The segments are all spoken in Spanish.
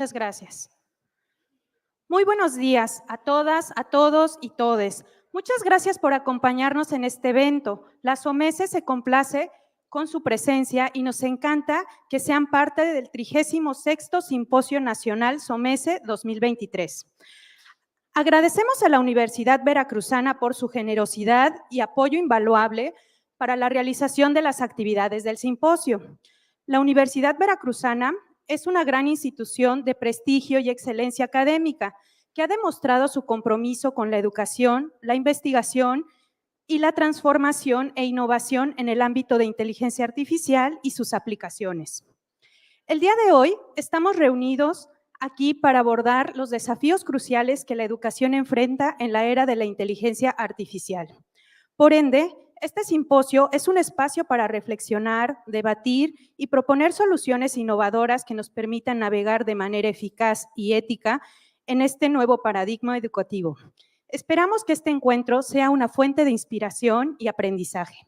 Muchas gracias. Muy buenos días a todas, a todos y todes. Muchas gracias por acompañarnos en este evento. La SOMESE se complace con su presencia y nos encanta que sean parte del 36º Simposio Nacional SOMESE 2023. Agradecemos a la Universidad Veracruzana por su generosidad y apoyo invaluable para la realización de las actividades del simposio. La Universidad Veracruzana es una gran institución de prestigio y excelencia académica que ha demostrado su compromiso con la educación, la investigación y la transformación e innovación en el ámbito de inteligencia artificial y sus aplicaciones. El día de hoy estamos reunidos aquí para abordar los desafíos cruciales que la educación enfrenta en la era de la inteligencia artificial. Por ende, este simposio es un espacio para reflexionar, debatir y proponer soluciones innovadoras que nos permitan navegar de manera eficaz y ética en este nuevo paradigma educativo. Esperamos que este encuentro sea una fuente de inspiración y aprendizaje.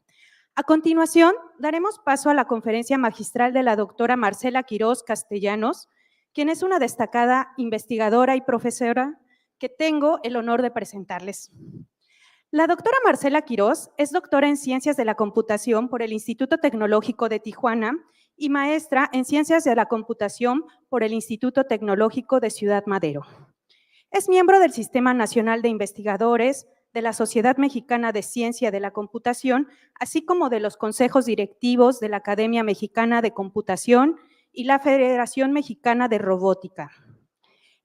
A continuación, daremos paso a la conferencia magistral de la doctora Marcela Quirós Castellanos, quien es una destacada investigadora y profesora que tengo el honor de presentarles. La doctora Marcela Quirós es doctora en Ciencias de la Computación por el Instituto Tecnológico de Tijuana y maestra en Ciencias de la Computación por el Instituto Tecnológico de Ciudad Madero. Es miembro del Sistema Nacional de Investigadores, de la Sociedad Mexicana de Ciencia de la Computación, así como de los consejos directivos de la Academia Mexicana de Computación y la Federación Mexicana de Robótica.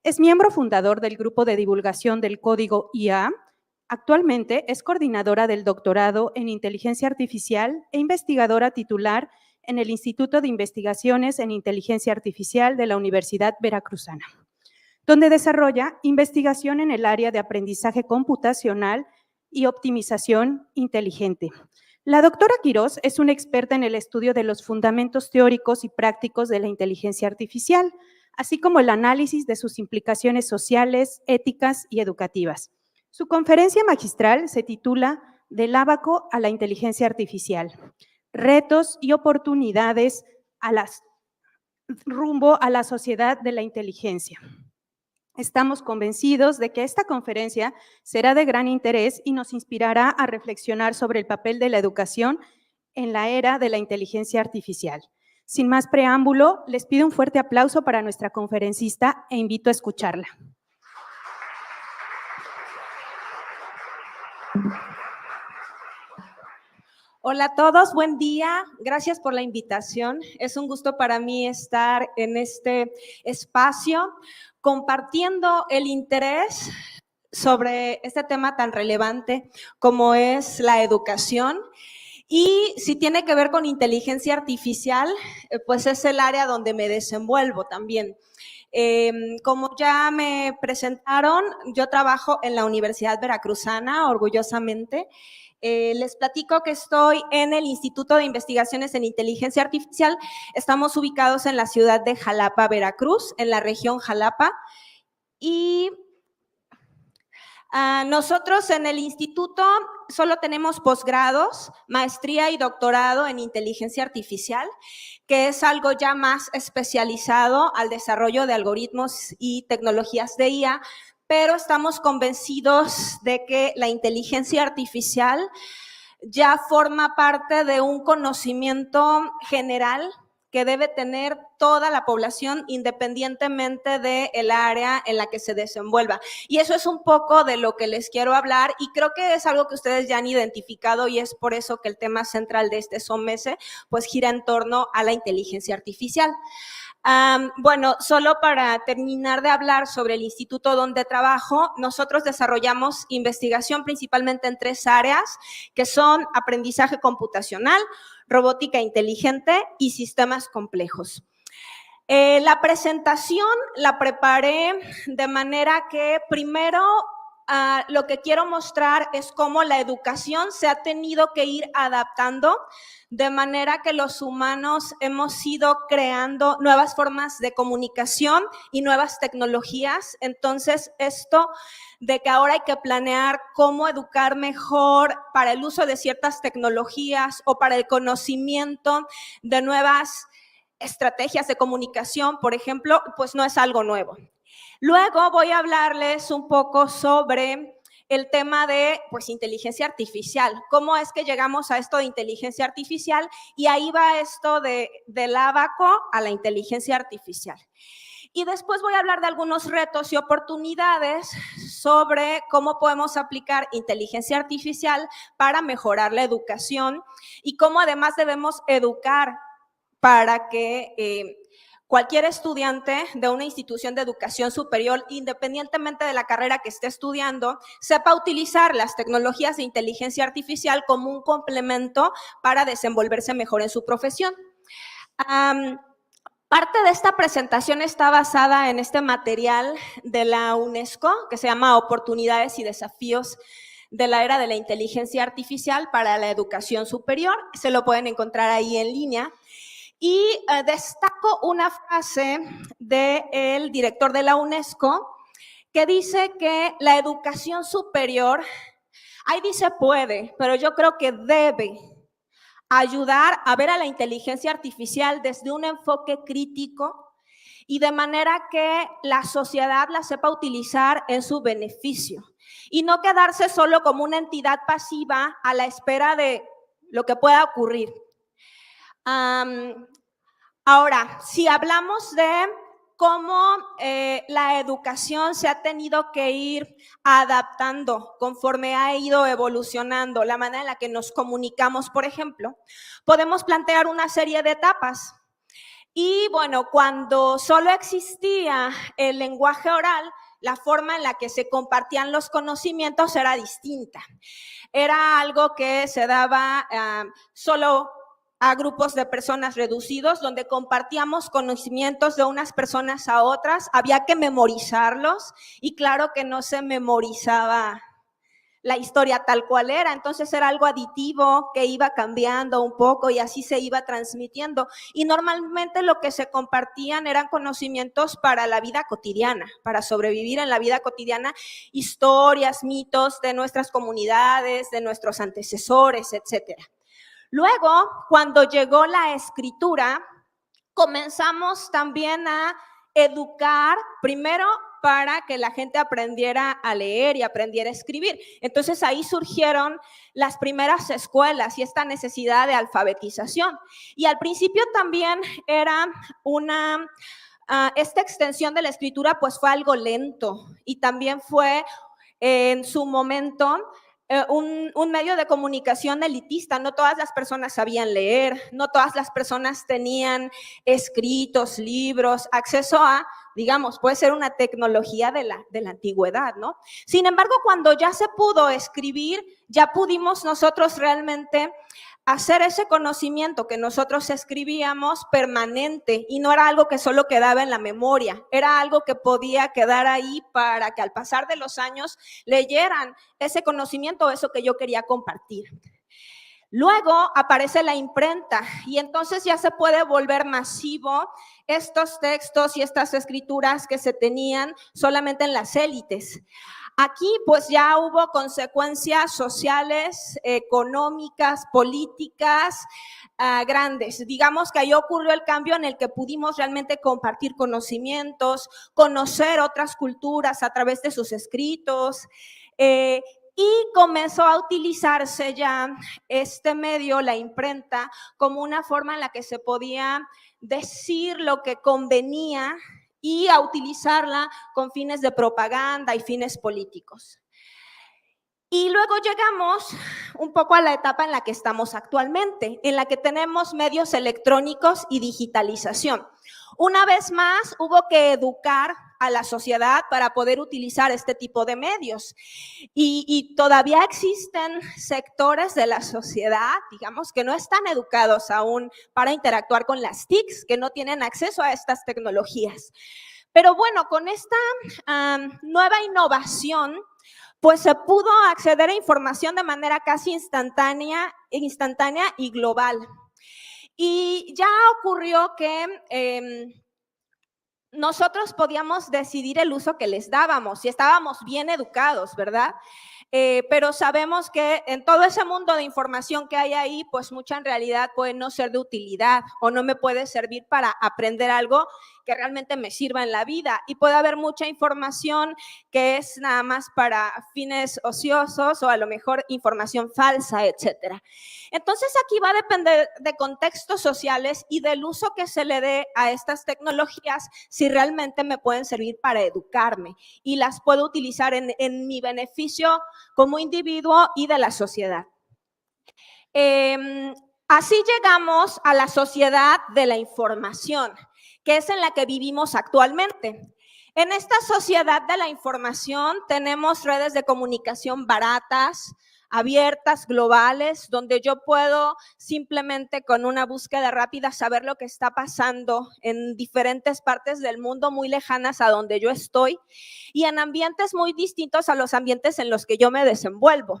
Es miembro fundador del Grupo de Divulgación del Código IA. Actualmente es coordinadora del doctorado en Inteligencia Artificial e investigadora titular en el Instituto de Investigaciones en Inteligencia Artificial de la Universidad Veracruzana, donde desarrolla investigación en el área de aprendizaje computacional y optimización inteligente. La doctora Quirós es una experta en el estudio de los fundamentos teóricos y prácticos de la inteligencia artificial, así como el análisis de sus implicaciones sociales, éticas y educativas. Su conferencia magistral se titula Del ábaco a la inteligencia artificial, retos y oportunidades rumbo a la sociedad de la inteligencia. Estamos convencidos de que esta conferencia será de gran interés y nos inspirará a reflexionar sobre el papel de la educación en la era de la inteligencia artificial. Sin más preámbulo, les pido un fuerte aplauso para nuestra conferencista e invito a escucharla. Hola a todos, buen día, gracias por la invitación. Es un gusto para mí estar en este espacio compartiendo el interés sobre este tema tan relevante como es la educación. Y si tiene que ver con inteligencia artificial, pues es el área donde me desenvuelvo también. Como ya me presentaron, yo trabajo en la Universidad Veracruzana, orgullosamente. Les platico que estoy en el Instituto de Investigaciones en Inteligencia Artificial. Estamos ubicados en la ciudad de Jalapa, Veracruz, en la región Jalapa. Y nosotros en el instituto solo tenemos posgrados, maestría y doctorado en inteligencia artificial, que es algo ya más especializado al desarrollo de algoritmos y tecnologías de IA, pero estamos convencidos de que la inteligencia artificial ya forma parte de un conocimiento general que debe tener toda la población independientemente del área en la que se desenvuelva. Y eso es un poco de lo que les quiero hablar y creo que es algo que ustedes ya han identificado y es por eso que el tema central de este SOMESE pues gira en torno a la inteligencia artificial. Bueno, solo para terminar de hablar sobre el instituto donde trabajo, nosotros desarrollamos investigación principalmente en 3 áreas, que son aprendizaje computacional, robótica inteligente y sistemas complejos. La presentación la preparé de manera que primero lo que quiero mostrar es cómo la educación se ha tenido que ir adaptando de manera que los humanos hemos ido creando nuevas formas de comunicación y nuevas tecnologías. Entonces, esto de que ahora hay que planear cómo educar mejor para el uso de ciertas tecnologías o para el conocimiento de nuevas estrategias de comunicación, por ejemplo, pues no es algo nuevo. Luego voy a hablarles un poco sobre el tema de pues, inteligencia artificial. ¿Cómo es que llegamos a esto de inteligencia artificial? Y ahí va esto del abaco a la inteligencia artificial. Y después voy a hablar de algunos retos y oportunidades sobre cómo podemos aplicar inteligencia artificial para mejorar la educación y cómo además debemos educar para que cualquier estudiante de una institución de educación superior, independientemente de la carrera que esté estudiando, sepa utilizar las tecnologías de inteligencia artificial como un complemento para desenvolverse mejor en su profesión. Parte de esta presentación está basada en este material de la UNESCO que se llama Oportunidades y Desafíos de la Era de la Inteligencia Artificial para la Educación Superior. Se lo pueden encontrar ahí en línea. Y destaco una frase del director de la UNESCO que dice que la educación superior, ahí dice puede, pero yo creo que debe ayudar a ver a la inteligencia artificial desde un enfoque crítico y de manera que la sociedad la sepa utilizar en su beneficio y no quedarse solo como una entidad pasiva a la espera de lo que pueda ocurrir. Ahora, si hablamos de cómo la educación se ha tenido que ir adaptando conforme ha ido evolucionando la manera en la que nos comunicamos, por ejemplo, podemos plantear una serie de etapas. Y bueno, cuando solo existía el lenguaje oral, la forma en la que se compartían los conocimientos era distinta. Era algo que se daba solo a grupos de personas reducidos, donde compartíamos conocimientos de unas personas a otras, había que memorizarlos y claro que no se memorizaba la historia tal cual era, entonces era algo aditivo que iba cambiando un poco y así se iba transmitiendo. Y normalmente lo que se compartían eran conocimientos para la vida cotidiana, para sobrevivir en la vida cotidiana, historias, mitos de nuestras comunidades, de nuestros antecesores, etcétera. Luego, cuando llegó la escritura, comenzamos también a educar, primero para que la gente aprendiera a leer y aprendiera a escribir. Entonces ahí surgieron las primeras escuelas y esta necesidad de alfabetización. Y al principio también era esta extensión de la escritura pues fue algo lento y también fue en su momento un medio de comunicación elitista. No todas las personas sabían leer, no todas las personas tenían escritos, libros, acceso a, digamos, puede ser una tecnología de la antigüedad, ¿no? Sin embargo, cuando ya se pudo escribir, ya pudimos nosotros realmente hacer ese conocimiento que nosotros escribíamos permanente y no era algo que solo quedaba en la memoria, era algo que podía quedar ahí para que al pasar de los años leyeran ese conocimiento, eso que yo quería compartir. Luego aparece la imprenta y entonces ya se puede volver masivo estos textos y estas escrituras que se tenían solamente en las élites. Aquí pues ya hubo consecuencias sociales, económicas, políticas grandes. Digamos que ahí ocurrió el cambio en el que pudimos realmente compartir conocimientos, conocer otras culturas a través de sus escritos y comenzó a utilizarse ya este medio, la imprenta, como una forma en la que se podía decir lo que convenía y a utilizarla con fines de propaganda y fines políticos. Y luego llegamos un poco a la etapa en la que estamos actualmente, en la que tenemos medios electrónicos y digitalización. Una vez más, hubo que educar a la sociedad para poder utilizar este tipo de medios. Y todavía existen sectores de la sociedad, digamos, que no están educados aún para interactuar con las TICs, que no tienen acceso a estas tecnologías. Pero bueno, con esta nueva innovación, pues se pudo acceder a información de manera casi instantánea y global. Y ya ocurrió que nosotros podíamos decidir el uso que les dábamos y estábamos bien educados, ¿verdad? pero sabemos que en todo ese mundo de información que hay ahí, pues mucha en realidad puede no ser de utilidad o no me puede servir para aprender algo que realmente me sirva en la vida. Y puede haber mucha información que es nada más para fines ociosos o a lo mejor información falsa, etcétera. Entonces aquí va a depender de contextos sociales y del uso que se le dé a estas tecnologías, si realmente me pueden servir para educarme y las puedo utilizar en mi beneficio como individuo y de la sociedad. Así llegamos a la sociedad de la información, que es en la que vivimos actualmente. En esta sociedad de la información tenemos redes de comunicación baratas, abiertas, globales, donde yo puedo simplemente con una búsqueda rápida saber lo que está pasando en diferentes partes del mundo muy lejanas a donde yo estoy y en ambientes muy distintos a los ambientes en los que yo me desenvuelvo.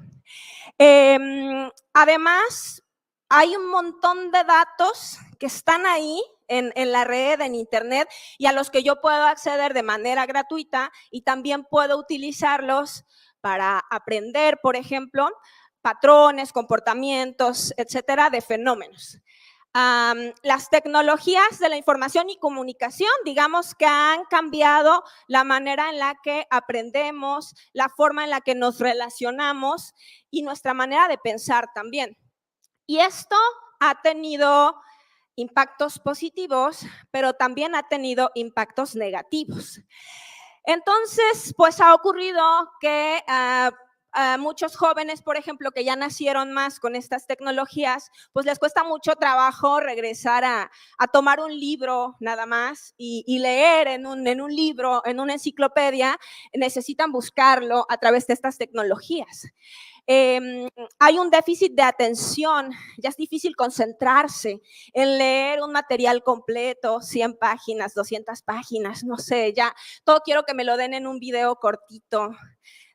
Además, hay un montón de datos que están ahí en la red, en internet, y a los que yo puedo acceder de manera gratuita y también puedo utilizarlos para aprender, por ejemplo, patrones, comportamientos, etcétera, de fenómenos. Las tecnologías de la información y comunicación, digamos que han cambiado la manera en la que aprendemos, la forma en la que nos relacionamos y nuestra manera de pensar también. Y esto ha tenido impactos positivos, pero también ha tenido impactos negativos. Entonces, pues ha ocurrido que muchos jóvenes, por ejemplo, que ya nacieron más con estas tecnologías, pues les cuesta mucho trabajo regresar a tomar un libro nada más y leer en un libro, en una enciclopedia, necesitan buscarlo a través de estas tecnologías. Hay un déficit de atención, ya es difícil concentrarse en leer un material completo, 100 páginas, 200 páginas, no sé, ya todo quiero que me lo den en un video cortito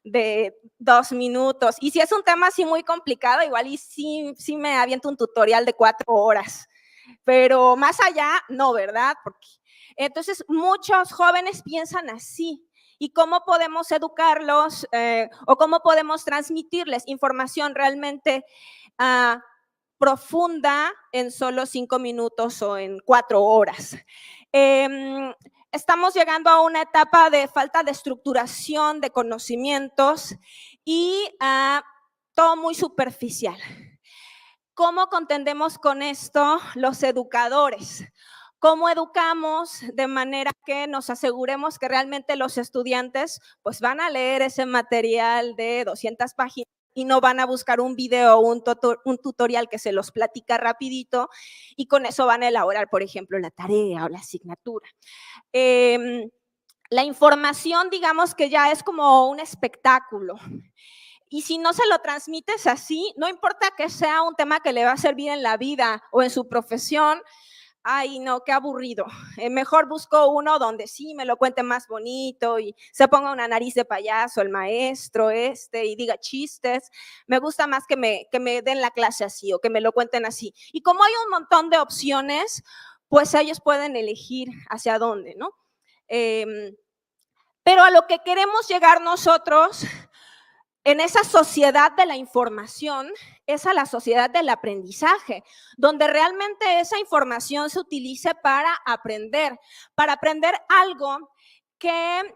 de 2 minutos. Y si es un tema así muy complicado, igual y sí me aviento un tutorial de 4 horas, pero más allá, no, ¿verdad? Porque entonces muchos jóvenes piensan así. ¿Y cómo podemos educarlos o cómo podemos transmitirles información realmente profunda en solo 5 minutos o en 4 horas? Estamos llegando a una etapa de falta de estructuración de conocimientos y todo muy superficial. ¿Cómo contendemos con esto los educadores? ¿Cómo educamos de manera que nos aseguremos que realmente los estudiantes pues van a leer ese material de 200 páginas y no van a buscar un video o un tutorial que se los platica rapidito y con eso van a elaborar, por ejemplo, la tarea o la asignatura? La información, digamos que ya es como un espectáculo. Y si no se lo transmites así, no importa que sea un tema que le va a servir en la vida o en su profesión, ay, no, qué aburrido. Mejor busco uno donde sí me lo cuente más bonito y se ponga una nariz de payaso el maestro y diga chistes. Me gusta más que me den la clase así o que me lo cuenten así. Y como hay un montón de opciones, pues ellos pueden elegir hacia dónde, ¿no? Pero a lo que queremos llegar nosotros en esa sociedad de la información es a la sociedad del aprendizaje, donde realmente esa información se utilice para aprender algo que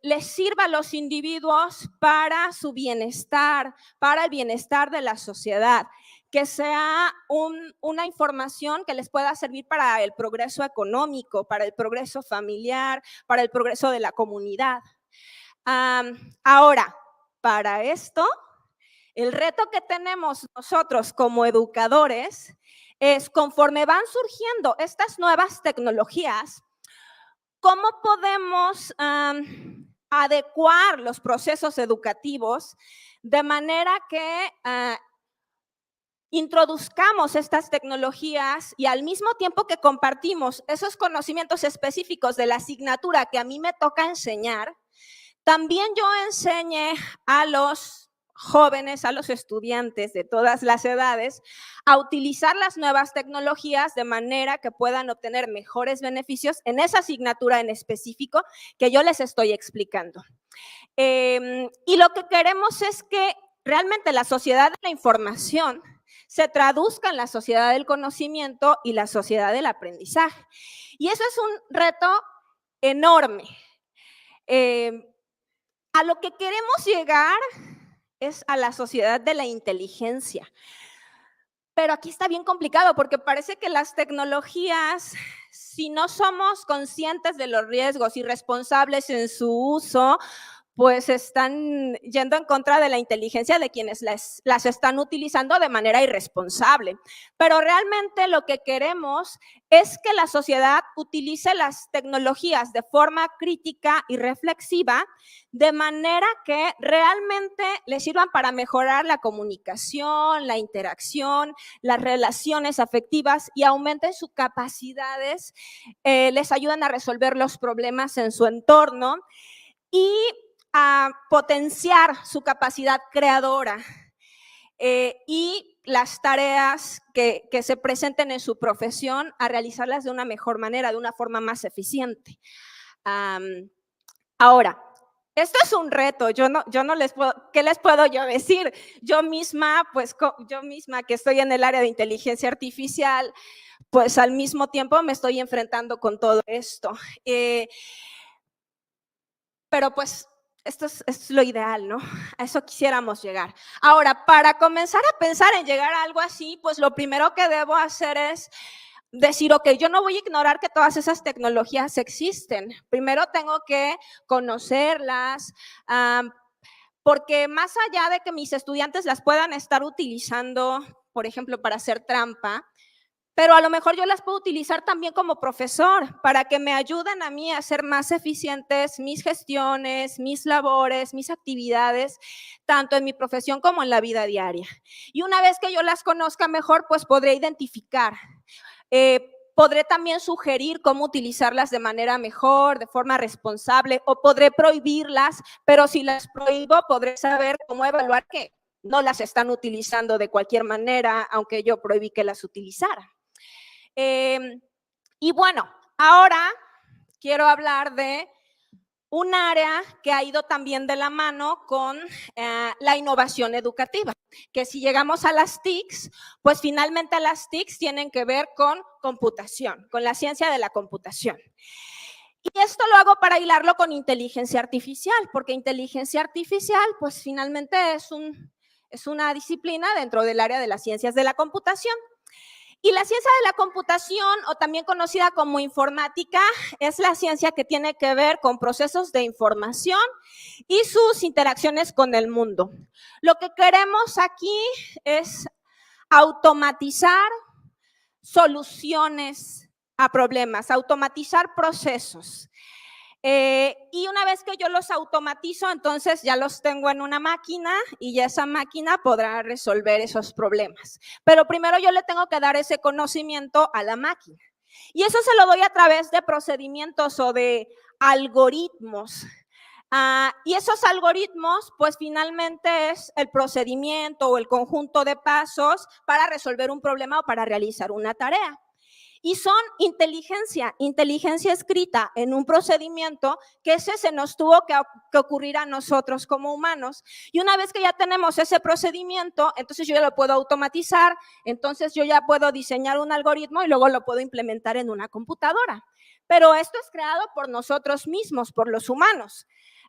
les sirva a los individuos para su bienestar, para el bienestar de la sociedad, que sea una información que les pueda servir para el progreso económico, para el progreso familiar, para el progreso de la comunidad. Ahora, para esto, el reto que tenemos nosotros como educadores es, conforme van surgiendo estas nuevas tecnologías, ¿cómo podemos adecuar los procesos educativos de manera que introduzcamos estas tecnologías y al mismo tiempo que compartimos esos conocimientos específicos de la asignatura que a mí me toca enseñar, también yo enseñé a los jóvenes, a los estudiantes de todas las edades, a utilizar las nuevas tecnologías de manera que puedan obtener mejores beneficios en esa asignatura en específico que yo les estoy explicando. Y lo que queremos es que realmente la sociedad de la información se traduzca en la sociedad del conocimiento y la sociedad del aprendizaje. Y eso es un reto enorme. A lo que queremos llegar es a la sociedad de la inteligencia. Pero aquí está bien complicado porque parece que las tecnologías, si no somos conscientes de los riesgos y responsables en su uso, pues están yendo en contra de la inteligencia de quienes las están utilizando de manera irresponsable. Pero realmente lo que queremos es que la sociedad utilice las tecnologías de forma crítica y reflexiva, de manera que realmente les sirvan para mejorar la comunicación, la interacción, las relaciones afectivas y aumenten sus capacidades, les ayuden a resolver los problemas en su entorno y a potenciar su capacidad creadora y las tareas que se presenten en su profesión, a realizarlas de una mejor manera, de una forma más eficiente. Ahora, esto es un reto, yo no les puedo, ¿qué les puedo yo decir? Yo misma que estoy en el área de inteligencia artificial, pues al mismo tiempo me estoy enfrentando con todo esto. Pero pues esto es lo ideal, ¿no? A eso quisiéramos llegar. Ahora, para comenzar a pensar en llegar a algo así, pues lo primero que debo hacer es decir, ok, yo no voy a ignorar que todas esas tecnologías existen. Primero tengo que conocerlas, porque más allá de que mis estudiantes las puedan estar utilizando, por ejemplo, para hacer trampa, pero a lo mejor yo las puedo utilizar también como profesor para que me ayuden a mí a hacer más eficientes mis gestiones, mis labores, mis actividades, tanto en mi profesión como en la vida diaria. Y una vez que yo las conozca mejor, pues podré identificar, podré también sugerir cómo utilizarlas de manera mejor, de forma responsable, o podré prohibirlas, pero si las prohíbo, podré saber cómo evaluar que no las están utilizando de cualquier manera, aunque yo prohibí que las utilizaran. Y bueno, ahora quiero hablar de un área que ha ido también de la mano con la innovación educativa, que si llegamos a las TICs, pues finalmente las TICs tienen que ver con computación, con la ciencia de la computación. Y esto lo hago para hilarlo con inteligencia artificial, porque inteligencia artificial, pues finalmente es una disciplina dentro del área de las ciencias de la computación. Y la ciencia de la computación, o también conocida como informática, es la ciencia que tiene que ver con procesos de información y sus interacciones con el mundo. Lo que queremos aquí es automatizar soluciones a problemas, automatizar procesos. Y una vez que yo los automatizo, entonces ya los tengo en una máquina y ya esa máquina podrá resolver esos problemas. Pero primero yo le tengo que dar ese conocimiento a la máquina. Y eso se lo doy a través de procedimientos o de algoritmos. Y esos algoritmos, pues finalmente es el procedimiento o el conjunto de pasos para resolver un problema o para realizar una tarea. Y son inteligencia escrita en un procedimiento que ese se nos tuvo que ocurrir a nosotros como humanos. Y una vez que ya tenemos ese procedimiento, entonces yo ya lo puedo automatizar, entonces yo ya puedo diseñar un algoritmo y luego lo puedo implementar en una computadora. Pero esto es creado por nosotros mismos, por los humanos.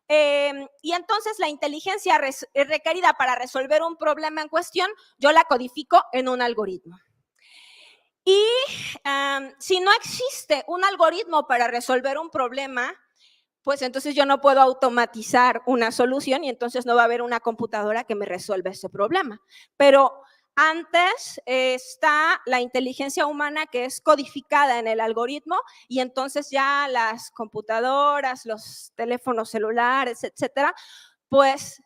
Y entonces la inteligencia requerida para resolver un problema en cuestión, yo la codifico en un algoritmo. Y si no existe un algoritmo para resolver un problema, pues entonces yo no puedo automatizar una solución y entonces no va a haber una computadora que me resuelva ese problema. Pero antes está la inteligencia humana que es codificada en el algoritmo y entonces ya las computadoras, los teléfonos celulares, etcétera, pues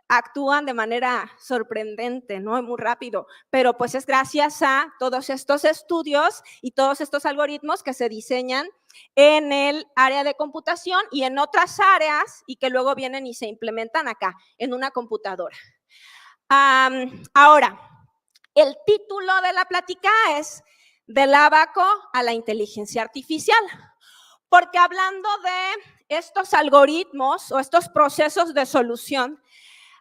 actúan de manera sorprendente, ¿no? Muy rápido, pero pues es gracias a todos estos estudios y todos estos algoritmos que se diseñan en el área de computación y en otras áreas y que luego vienen y se implementan acá, en una computadora. Ahora, el título de la plática es Del abaco a la inteligencia artificial, porque hablando de estos algoritmos o estos procesos de solución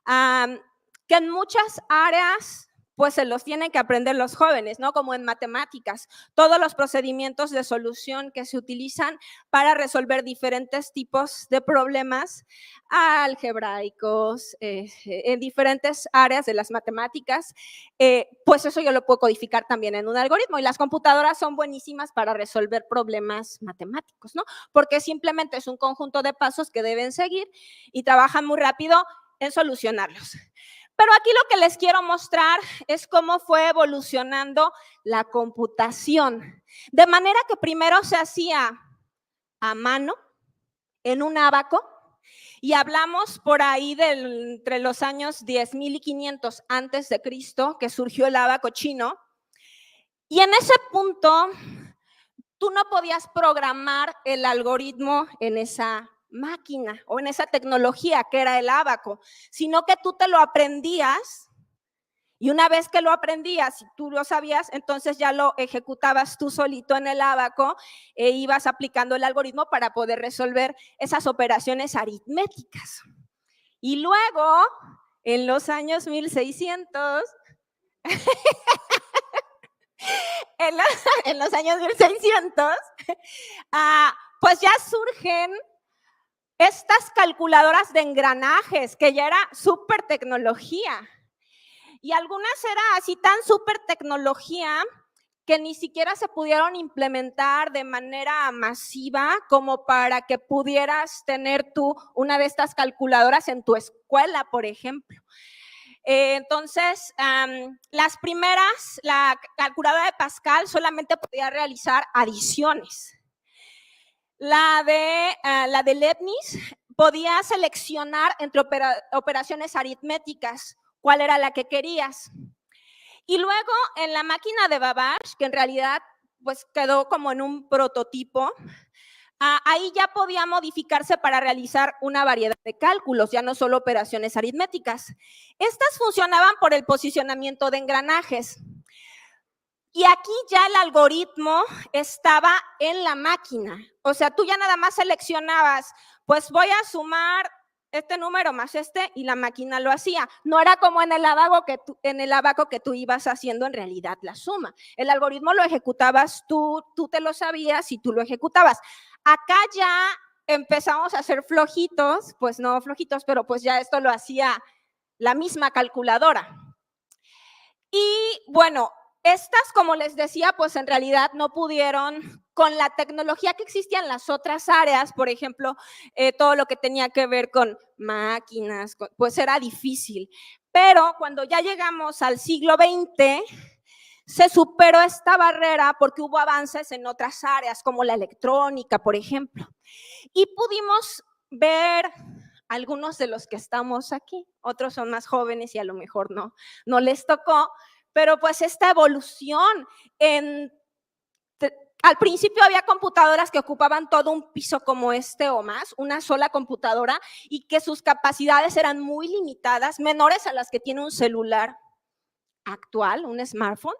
que en muchas áreas pues se los tienen que aprender los jóvenes, ¿no? Como en matemáticas, todos los procedimientos de solución que se utilizan para resolver diferentes tipos de problemas algebraicos, en diferentes áreas de las matemáticas, pues eso yo lo puedo codificar también en un algoritmo y las computadoras son buenísimas para resolver problemas matemáticos, ¿no? Porque simplemente es un conjunto de pasos que deben seguir y trabajan muy rápido en solucionarlos. Pero aquí lo que les quiero mostrar es cómo fue evolucionando la computación. De manera que primero se hacía a mano, en un ábaco, y hablamos por ahí entre los años 10.500 antes de Cristo, que surgió el ábaco chino. Y en ese punto, tú no podías programar el algoritmo en esa máquina o en esa tecnología que era el ábaco, sino que tú te lo aprendías y una vez que lo aprendías y tú lo sabías, entonces ya lo ejecutabas tú solito en el ábaco e ibas aplicando el algoritmo para poder resolver esas operaciones aritméticas. Y luego, en los años 1600, en los años 1600, pues ya surgen estas calculadoras de engranajes, que ya era súper tecnología. Y algunas era así tan súper tecnología que ni siquiera se pudieron implementar de manera masiva como para que pudieras tener tú una de estas calculadoras en tu escuela, por ejemplo. Entonces, las primeras, la calculadora de Pascal solamente podía realizar adiciones. La de Leibniz podía seleccionar entre operaciones aritméticas cuál era la que querías. Y luego en la máquina de Babbage, que en realidad pues quedó como en un prototipo, ahí ya podía modificarse para realizar una variedad de cálculos, ya no solo operaciones aritméticas. Estas funcionaban por el posicionamiento de engranajes. Y aquí ya el algoritmo estaba en la máquina. O sea, tú ya nada más seleccionabas, pues voy a sumar este número más este y la máquina lo hacía. No era como en el abaco que tú ibas haciendo en realidad la suma. El algoritmo lo ejecutabas tú te lo sabías y tú lo ejecutabas. Acá ya empezamos a hacer flojitos, pues no flojitos, pero pues ya esto lo hacía la misma calculadora. Y bueno, estas, como les decía, pues en realidad no pudieron con la tecnología que existía en las otras áreas, por ejemplo, todo lo que tenía que ver con máquinas, pues era difícil. Pero cuando ya llegamos al siglo XX, se superó esta barrera porque hubo avances en otras áreas, como la electrónica, por ejemplo. Y pudimos ver algunos de los que estamos aquí, otros son más jóvenes y a lo mejor no les tocó, pero pues esta evolución al principio había computadoras que ocupaban todo un piso como este o más, una sola computadora, y que sus capacidades eran muy limitadas, menores a las que tiene un celular actual, un smartphone.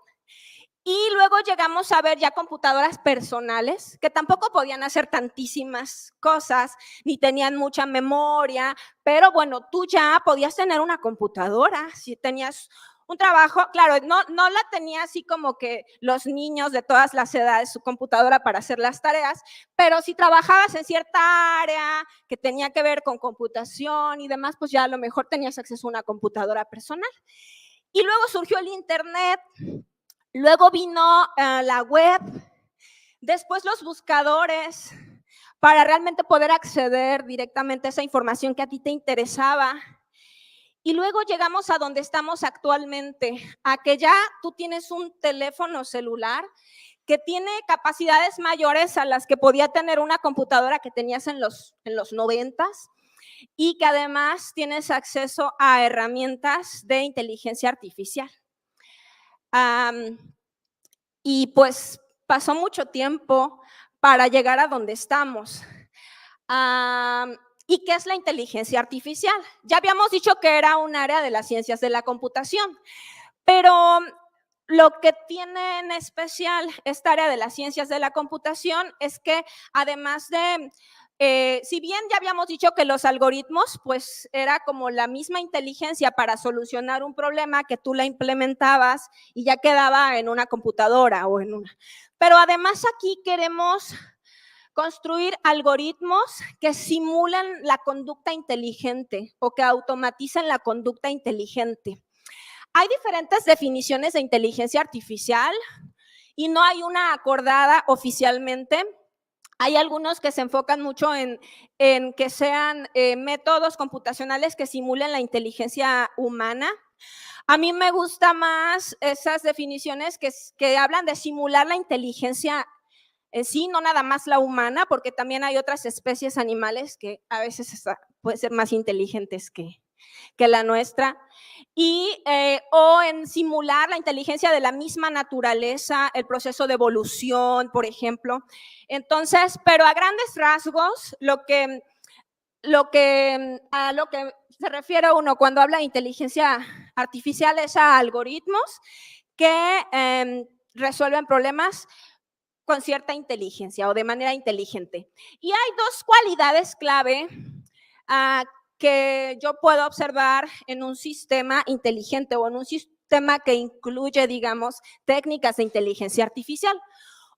Y luego llegamos a ver ya computadoras personales que tampoco podían hacer tantísimas cosas, ni tenían mucha memoria, pero bueno, tú ya podías tener una computadora, si tenías un trabajo, claro, no la tenía así como que los niños de todas las edades su computadora para hacer las tareas, pero si trabajabas en cierta área que tenía que ver con computación y demás, pues ya a lo mejor tenías acceso a una computadora personal. Y luego surgió el internet, luego vino la web, después los buscadores para realmente poder acceder directamente a esa información que a ti te interesaba. Y luego llegamos a donde estamos actualmente, a que ya tú tienes un teléfono celular que tiene capacidades mayores a las que podía tener una computadora que tenías en los 90s y que además tienes acceso a herramientas de inteligencia artificial. Y pues pasó mucho tiempo para llegar a donde estamos. ¿Y qué es la inteligencia artificial? Ya habíamos dicho que era un área de las ciencias de la computación, pero lo que tiene en especial esta área de las ciencias de la computación es que además de si bien ya habíamos dicho que los algoritmos, pues era como la misma inteligencia para solucionar un problema que tú la implementabas y ya quedaba en una computadora o en una. Pero además aquí queremos construir algoritmos que simulan la conducta inteligente o que automaticen la conducta inteligente. Hay diferentes definiciones de inteligencia artificial y no hay una acordada oficialmente. Hay algunos que se enfocan mucho en que sean métodos computacionales que simulen la inteligencia humana. A mí me gusta más esas definiciones que hablan de simular la inteligencia en sí, no nada más la humana, porque también hay otras especies animales que a veces pueden ser más inteligentes que la nuestra, o en simular la inteligencia de la misma naturaleza, el proceso de evolución, por ejemplo. Entonces, pero a grandes rasgos, a lo que se refiere uno cuando habla de inteligencia artificial es a algoritmos que resuelven problemas con cierta inteligencia o de manera inteligente. Y hay dos cualidades clave que yo puedo observar en un sistema inteligente o en un sistema que incluye, digamos, técnicas de inteligencia artificial.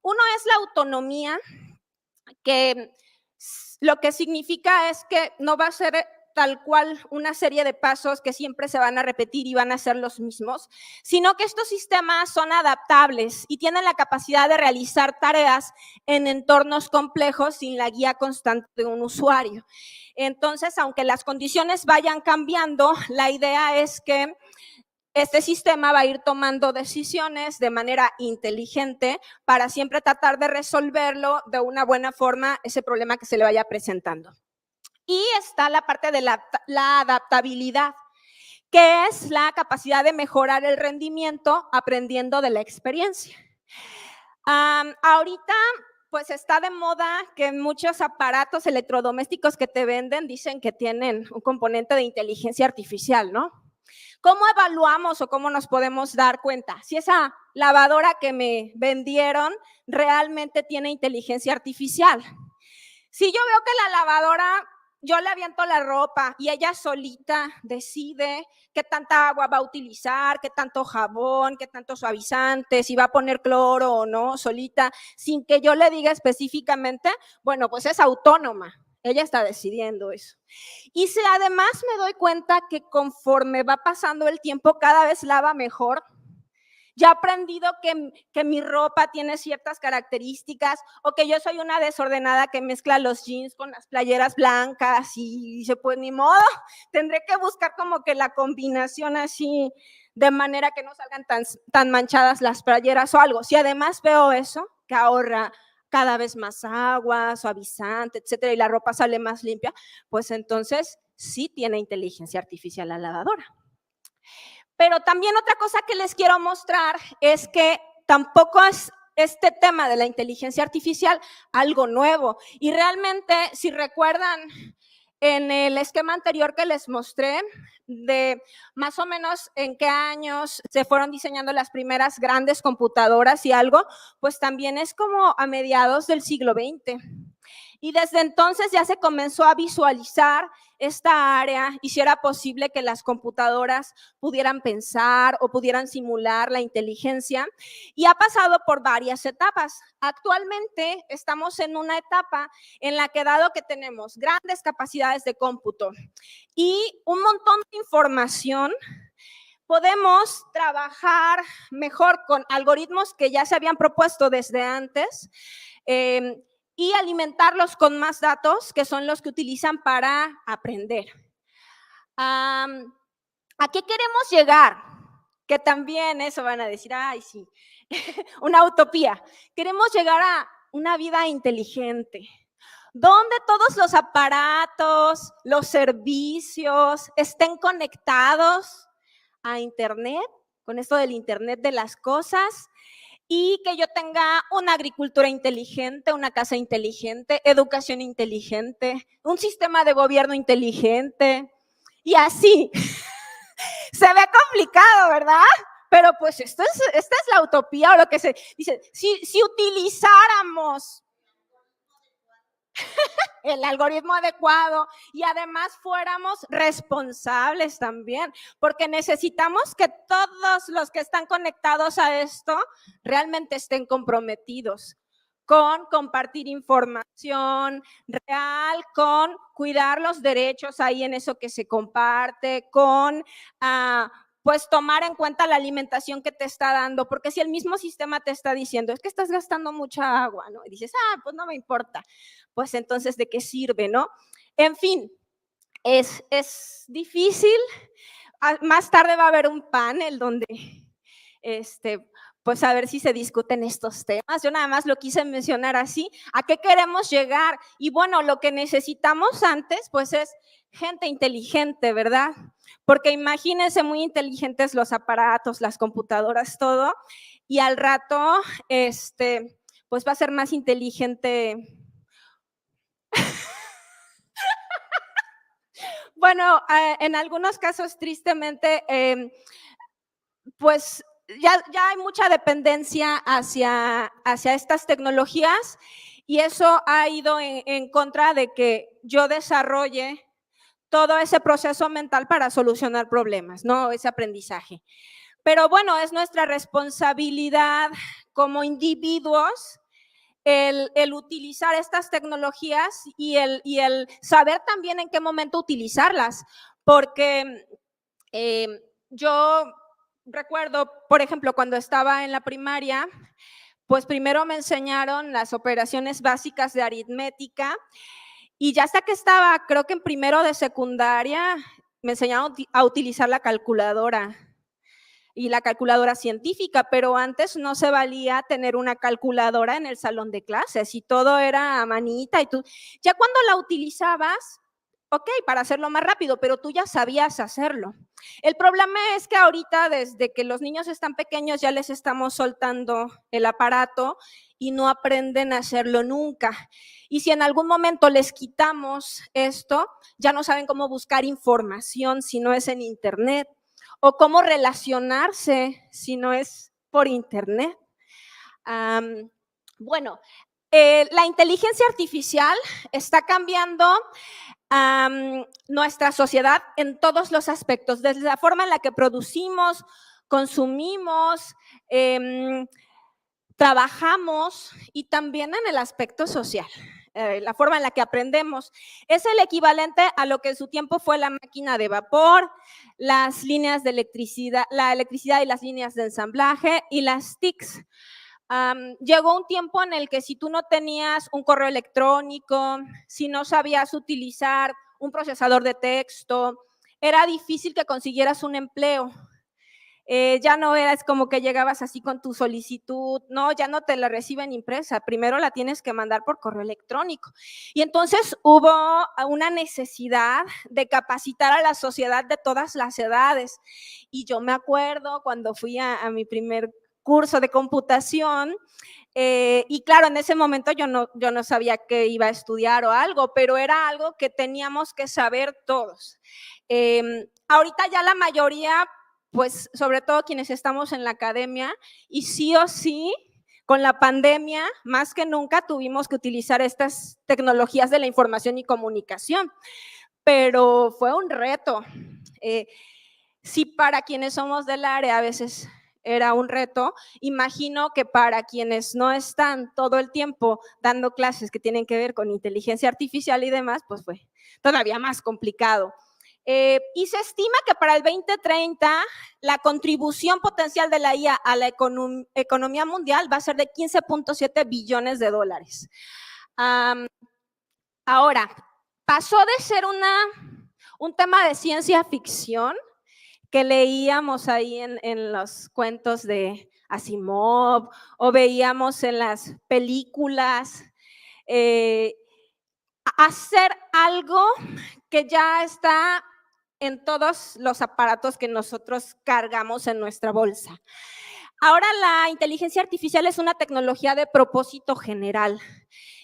Uno es la autonomía, que lo que significa es que no va a ser tal cual una serie de pasos que siempre se van a repetir y van a ser los mismos, sino que estos sistemas son adaptables y tienen la capacidad de realizar tareas en entornos complejos sin la guía constante de un usuario. Entonces, aunque las condiciones vayan cambiando, la idea es que este sistema va a ir tomando decisiones de manera inteligente para siempre tratar de resolverlo de una buena forma, ese problema que se le vaya presentando. Y está la parte de la adaptabilidad, que es la capacidad de mejorar el rendimiento aprendiendo de la experiencia. Ahorita, pues está de moda que muchos aparatos electrodomésticos que te venden dicen que tienen un componente de inteligencia artificial, ¿no? ¿Cómo evaluamos o cómo nos podemos dar cuenta si esa lavadora que me vendieron realmente tiene inteligencia artificial? Si yo veo que la lavadora, yo le aviento la ropa y ella solita decide qué tanta agua va a utilizar, qué tanto jabón, qué tanto suavizante, si va a poner cloro o no, solita, sin que yo le diga específicamente, bueno, pues es autónoma. Ella está decidiendo eso. Y si además me doy cuenta que conforme va pasando el tiempo, cada vez lava mejor, ya he aprendido que mi ropa tiene ciertas características o que yo soy una desordenada que mezcla los jeans con las playeras blancas y dice, pues ni modo, tendré que buscar como que la combinación así de manera que no salgan tan manchadas las playeras o algo. Si además veo eso, que ahorra cada vez más agua, suavizante, etcétera, y la ropa sale más limpia, pues entonces sí tiene inteligencia artificial la lavadora. Pero también otra cosa que les quiero mostrar es que tampoco es este tema de la inteligencia artificial algo nuevo. Y realmente, si recuerdan, en el esquema anterior que les mostré, de más o menos en qué años se fueron diseñando las primeras grandes computadoras y algo, pues también es como a mediados del siglo XX. Y desde entonces ya se comenzó a visualizar esta área y si era posible que las computadoras pudieran pensar o pudieran simular la inteligencia, y ha pasado por varias etapas. Actualmente estamos en una etapa en la que, dado que tenemos grandes capacidades de cómputo y un montón de información, podemos trabajar mejor con algoritmos que ya se habían propuesto desde antes, y alimentarlos con más datos, que son los que utilizan para aprender. ¿A qué queremos llegar? Que también eso van a decir, ay, sí, una utopía. Queremos llegar a una vida inteligente, donde todos los aparatos, los servicios estén conectados a Internet, con esto del Internet de las cosas, y que yo tenga una agricultura inteligente, una casa inteligente, educación inteligente, un sistema de gobierno inteligente, y así. Se ve complicado, ¿verdad? Pero pues esta es la utopía o lo que se dice. Si utilizáramos el algoritmo adecuado y además fuéramos responsables también, porque necesitamos que todos los que están conectados a esto realmente estén comprometidos con compartir información real, con cuidar los derechos ahí en eso que se comparte, con pues tomar en cuenta la alimentación que te está dando, porque si el mismo sistema te está diciendo, es que estás gastando mucha agua, ¿no? Y dices, pues no me importa, pues entonces, ¿de qué sirve, no? En fin, es difícil. Más tarde va a haber un panel donde, pues a ver si se discuten estos temas. Yo nada más lo quise mencionar así. ¿A qué queremos llegar? Y bueno, lo que necesitamos antes, pues es gente inteligente, ¿verdad? Porque imagínense muy inteligentes los aparatos, las computadoras, todo, y al rato, pues va a ser más inteligente. Bueno, en algunos casos, tristemente, pues ya hay mucha dependencia hacia estas tecnologías y eso ha ido en contra de que yo desarrolle todo ese proceso mental para solucionar problemas, ¿no? Ese aprendizaje. Pero bueno, es nuestra responsabilidad como individuos el utilizar estas tecnologías y el saber también en qué momento utilizarlas, porque yo recuerdo, por ejemplo, cuando estaba en la primaria, pues primero me enseñaron las operaciones básicas de aritmética y ya hasta que estaba, creo que en primero de secundaria, me enseñaron a utilizar la calculadora y la calculadora científica, pero antes no se valía tener una calculadora en el salón de clases y todo era a manita y tú, ya cuando la utilizabas, ok, para hacerlo más rápido, pero tú ya sabías hacerlo. El problema es que ahorita, desde que los niños están pequeños, ya les estamos soltando el aparato y no aprenden a hacerlo nunca. Y si en algún momento les quitamos esto, ya no saben cómo buscar información si no es en internet o cómo relacionarse si no es por internet. Bueno, la inteligencia artificial está cambiando nuestra sociedad en todos los aspectos, desde la forma en la que producimos, consumimos, trabajamos y también en el aspecto social. La forma en la que aprendemos. Es el equivalente a lo que en su tiempo fue la máquina de vapor, las líneas de electricidad, la electricidad y las líneas de ensamblaje y las TICs. Llegó un tiempo en el que si tú no tenías un correo electrónico, si no sabías utilizar un procesador de texto, era difícil que consiguieras un empleo. Ya no es como que llegabas así con tu solicitud, no, ya no te la reciben impresa, primero la tienes que mandar por correo electrónico. Y entonces hubo una necesidad de capacitar a la sociedad de todas las edades. Y yo me acuerdo cuando fui a mi primer curso de computación, y claro, en ese momento yo no sabía que iba a estudiar o algo, pero era algo que teníamos que saber todos. Ahorita ya la mayoría, pues sobre todo quienes estamos en la academia, y sí o sí, con la pandemia, más que nunca tuvimos que utilizar estas tecnologías de la información y comunicación, pero fue un reto. Sí, para quienes somos del área a veces era un reto, imagino que para quienes no están todo el tiempo dando clases que tienen que ver con inteligencia artificial y demás, pues fue todavía más complicado. Y se estima que para el 2030 la contribución potencial de la IA a la economía mundial va a ser de 15.7 billones de dólares. Ahora, pasó de ser un tema de ciencia ficción que leíamos ahí en los cuentos de Asimov o veíamos en las películas, hacer algo que ya está en todos los aparatos que nosotros cargamos en nuestra bolsa. Ahora la inteligencia artificial es una tecnología de propósito general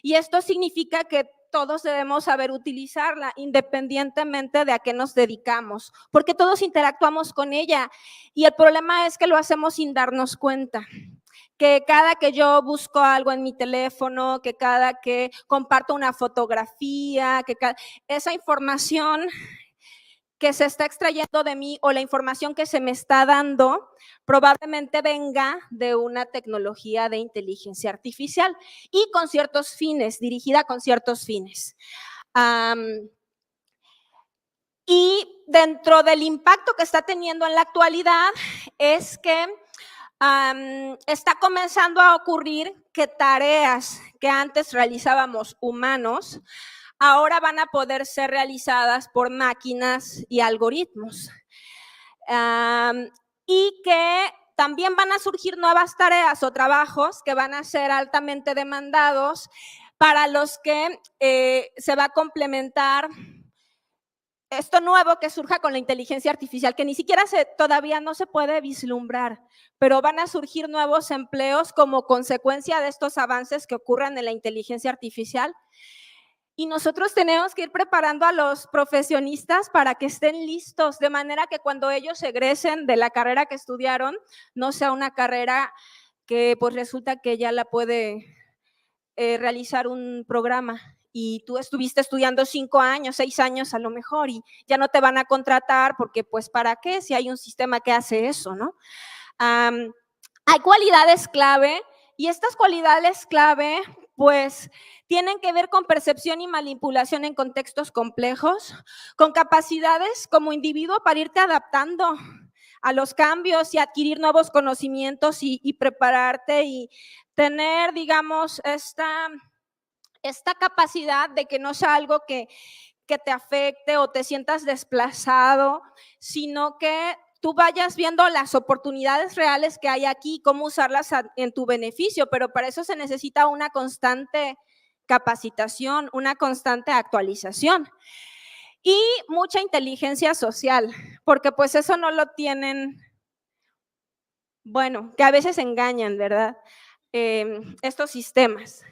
y esto significa que todos debemos saber utilizarla independientemente de a qué nos dedicamos, porque todos interactuamos con ella y el problema es que lo hacemos sin darnos cuenta. que cada que yo busco algo en mi teléfono, que cada que comparto una fotografía, esa información que se está extrayendo de mí o la información que se me está dando probablemente venga de una tecnología de inteligencia artificial y con ciertos fines, dirigida con ciertos fines. Y dentro del impacto que está teniendo en la actualidad es que está comenzando a ocurrir que tareas que antes realizábamos humanos, ahora van a poder ser realizadas por máquinas y algoritmos. Y que también van a surgir nuevas tareas o trabajos que van a ser altamente demandados, para los que se va a complementar esto nuevo que surja con la inteligencia artificial, que ni siquiera todavía no se puede vislumbrar, pero van a surgir nuevos empleos como consecuencia de estos avances que ocurran en la inteligencia artificial. Y nosotros tenemos que ir preparando a los profesionistas para que estén listos, de manera que cuando ellos egresen de la carrera que estudiaron, no sea una carrera que pues resulta que ya la puede realizar un programa y tú estuviste estudiando 5 años, 6 años a lo mejor y ya no te van a contratar porque pues ¿para qué? Si hay un sistema que hace eso, ¿no? Hay cualidades clave y estas cualidades clave pues tienen que ver con percepción y manipulación en contextos complejos, con capacidades como individuo para irte adaptando a los cambios y adquirir nuevos conocimientos y prepararte y tener, digamos, esta capacidad de que no sea algo que te afecte o te sientas desplazado, sino que tú vayas viendo las oportunidades reales que hay aquí, cómo usarlas en tu beneficio, pero para eso se necesita una constante capacitación, una constante actualización y mucha inteligencia social, porque pues eso no lo tienen, bueno, que a veces engañan, ¿verdad? Estos sistemas.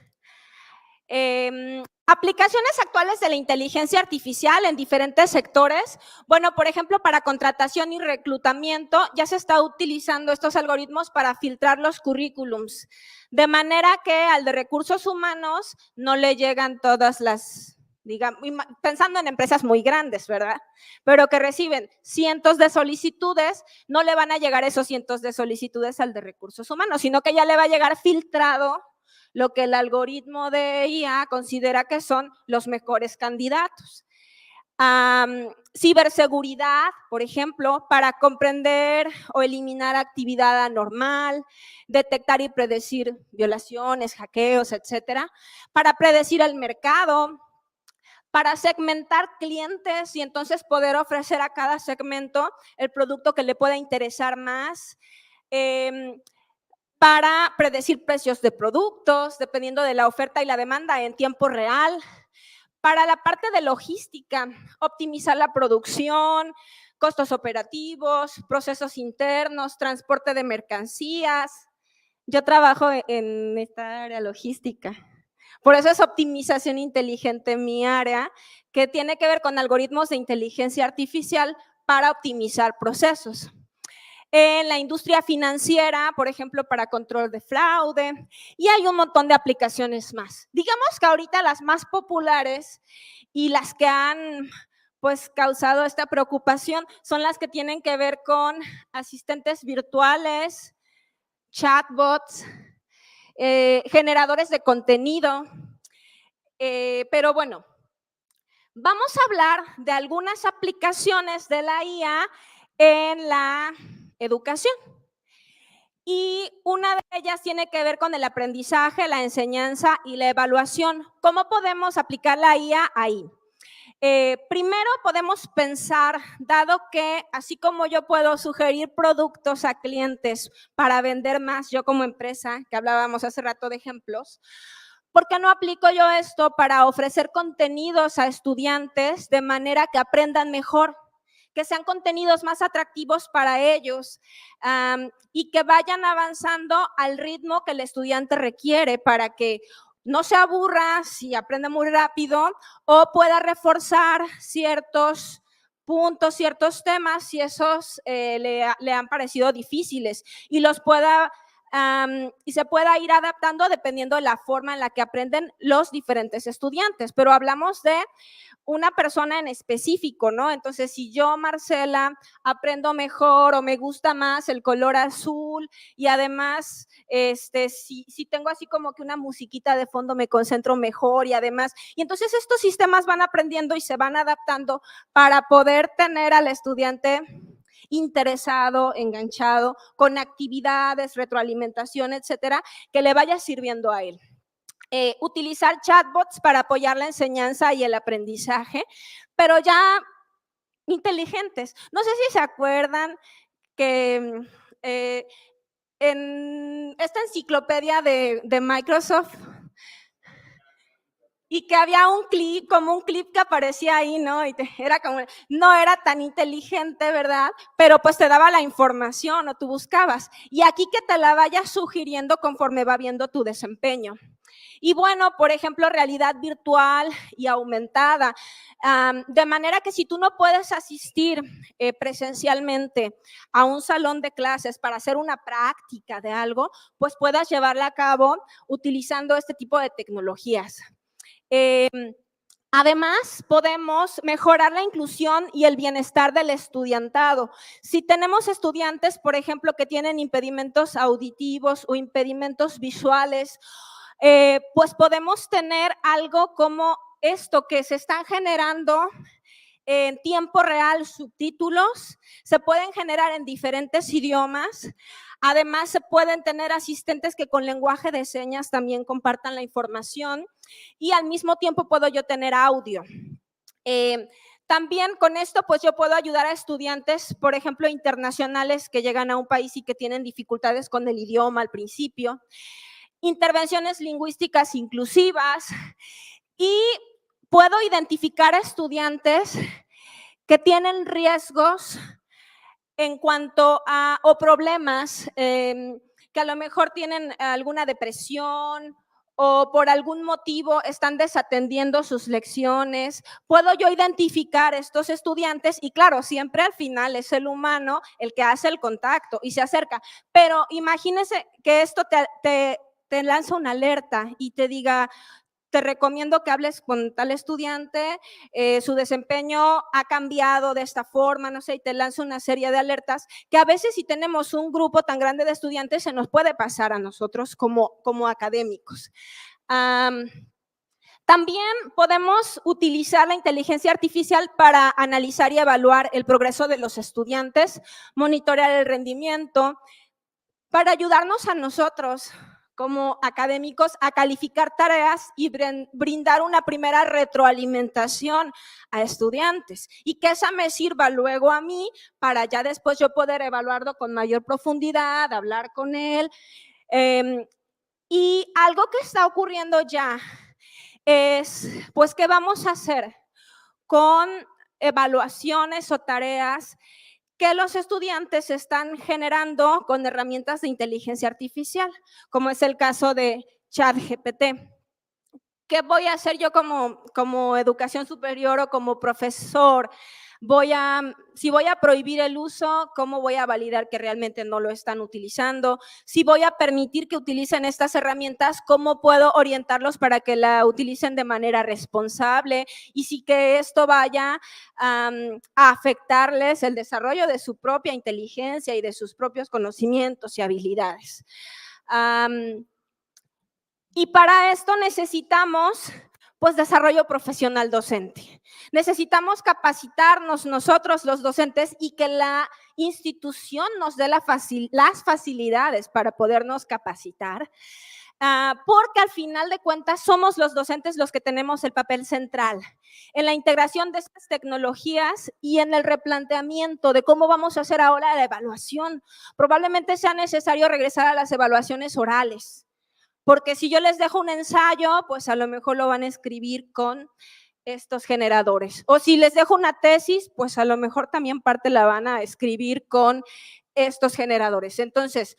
Aplicaciones actuales de la inteligencia artificial en diferentes sectores. Bueno, por ejemplo, para contratación y reclutamiento ya se está utilizando estos algoritmos para filtrar los currículums, de manera que al de recursos humanos no le llegan todas las, digamos, pensando en empresas muy grandes, ¿verdad? Pero que reciben cientos de solicitudes, no le van a llegar esos cientos de solicitudes al de recursos humanos, sino que ya le va a llegar filtrado lo que el algoritmo de IA considera que son los mejores candidatos. Ciberseguridad, por ejemplo, para comprender o eliminar actividad anormal, detectar y predecir violaciones, hackeos, etcétera, para predecir el mercado, para segmentar clientes y entonces poder ofrecer a cada segmento el producto que le pueda interesar más, para predecir precios de productos, dependiendo de la oferta y la demanda en tiempo real. Para la parte de logística, optimizar la producción, costos operativos, procesos internos, transporte de mercancías. Yo trabajo en esta área logística. Por eso es optimización inteligente mi área, que tiene que ver con algoritmos de inteligencia artificial para optimizar procesos. En la industria financiera, por ejemplo, para control de fraude, y hay un montón de aplicaciones más. Digamos que ahorita las más populares y las que han pues causado esta preocupación son las que tienen que ver con asistentes virtuales, chatbots, generadores de contenido, pero bueno, vamos a hablar de algunas aplicaciones de la IA en la educación. Y una de ellas tiene que ver con el aprendizaje, la enseñanza y la evaluación. ¿Cómo podemos aplicar la IA ahí? Primero podemos pensar, dado que así como yo puedo sugerir productos a clientes para vender más, yo como empresa, que hablábamos hace rato de ejemplos, ¿por qué no aplico yo esto para ofrecer contenidos a estudiantes de manera que aprendan mejor? Que sean contenidos más atractivos para ellos y que vayan avanzando al ritmo que el estudiante requiere para que no se aburra si aprende muy rápido o pueda reforzar ciertos puntos, ciertos temas si esos le han parecido difíciles y los pueda y se pueda ir adaptando dependiendo de la forma en la que aprenden los diferentes estudiantes. Pero hablamos de una persona en específico, ¿no? Entonces, si yo, Marcela, aprendo mejor o me gusta más el color azul y además, si tengo así como que una musiquita de fondo, me concentro mejor y además, y entonces estos sistemas van aprendiendo y se van adaptando para poder tener al estudiante interesado, enganchado, con actividades, retroalimentación, etcétera, que le vaya sirviendo a él. Utilizar chatbots para apoyar la enseñanza y el aprendizaje, pero ya inteligentes. No sé si se acuerdan que en esta enciclopedia de Microsoft y que había un clip, como un clip que aparecía ahí, ¿no? Y era como, no era tan inteligente, ¿verdad? Pero pues te daba la información o tú buscabas. Y aquí que te la vayas sugiriendo conforme va viendo tu desempeño. Y bueno, por ejemplo, realidad virtual y aumentada, de manera que si tú no puedes asistir presencialmente a un salón de clases para hacer una práctica de algo, pues puedas llevarla a cabo utilizando este tipo de tecnologías. Además, podemos mejorar la inclusión y el bienestar del estudiantado. Si tenemos estudiantes, por ejemplo, que tienen impedimentos auditivos o impedimentos visuales, pues podemos tener algo como esto que se están generando en tiempo real, subtítulos, se pueden generar en diferentes idiomas. Además, se pueden tener asistentes que con lenguaje de señas también compartan la información y al mismo tiempo puedo yo tener audio. También con esto, pues yo puedo ayudar a estudiantes, por ejemplo, internacionales que llegan a un país y que tienen dificultades con el idioma al principio. Intervenciones lingüísticas inclusivas y puedo identificar a estudiantes que tienen riesgos en cuanto a, o problemas, que a lo mejor tienen alguna depresión o por algún motivo están desatendiendo sus lecciones. Puedo yo identificar estos estudiantes y claro, siempre al final es el humano el que hace el contacto y se acerca. Pero imagínense que esto te lanza una alerta y te diga, te recomiendo que hables con tal estudiante, su desempeño ha cambiado de esta forma, no sé, y te lanza una serie de alertas que a veces si tenemos un grupo tan grande de estudiantes se nos puede pasar a nosotros como académicos. También podemos utilizar la inteligencia artificial para analizar y evaluar el progreso de los estudiantes, monitorear el rendimiento, para ayudarnos a nosotros como académicos a calificar tareas y brindar una primera retroalimentación a estudiantes y que esa me sirva luego a mí para ya después yo poder evaluarlo con mayor profundidad, hablar con él. Y algo que está ocurriendo ya es, pues, ¿qué vamos a hacer con evaluaciones o tareas que los estudiantes están generando con herramientas de inteligencia artificial, como es el caso de ChatGPT? ¿Qué voy a hacer yo como educación superior o como profesor? Si voy a prohibir el uso, ¿cómo voy a validar que realmente no lo están utilizando? Si voy a permitir que utilicen estas herramientas, ¿cómo puedo orientarlos para que la utilicen de manera responsable? Y si que esto vaya a afectarles el desarrollo de su propia inteligencia y de sus propios conocimientos y habilidades. Y para esto necesitamos, pues, desarrollo profesional docente. Necesitamos capacitarnos nosotros los docentes y que la institución nos dé las facilidades para podernos capacitar, porque al final de cuentas somos los docentes los que tenemos el papel central en la integración de estas tecnologías y en el replanteamiento de cómo vamos a hacer ahora la evaluación. Probablemente sea necesario regresar a las evaluaciones orales, porque si yo les dejo un ensayo, pues a lo mejor lo van a escribir con estos generadores. O si les dejo una tesis, pues a lo mejor también parte la van a escribir con estos generadores. Entonces,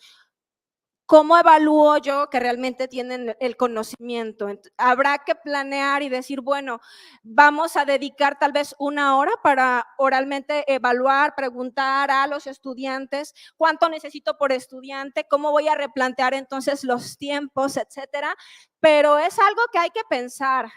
¿cómo evalúo yo que realmente tienen el conocimiento? Habrá que planear y decir, bueno, vamos a dedicar tal vez 1 hora para oralmente evaluar, preguntar a los estudiantes cuánto necesito por estudiante, cómo voy a replantear entonces los tiempos, etcétera. Pero es algo que hay que pensar.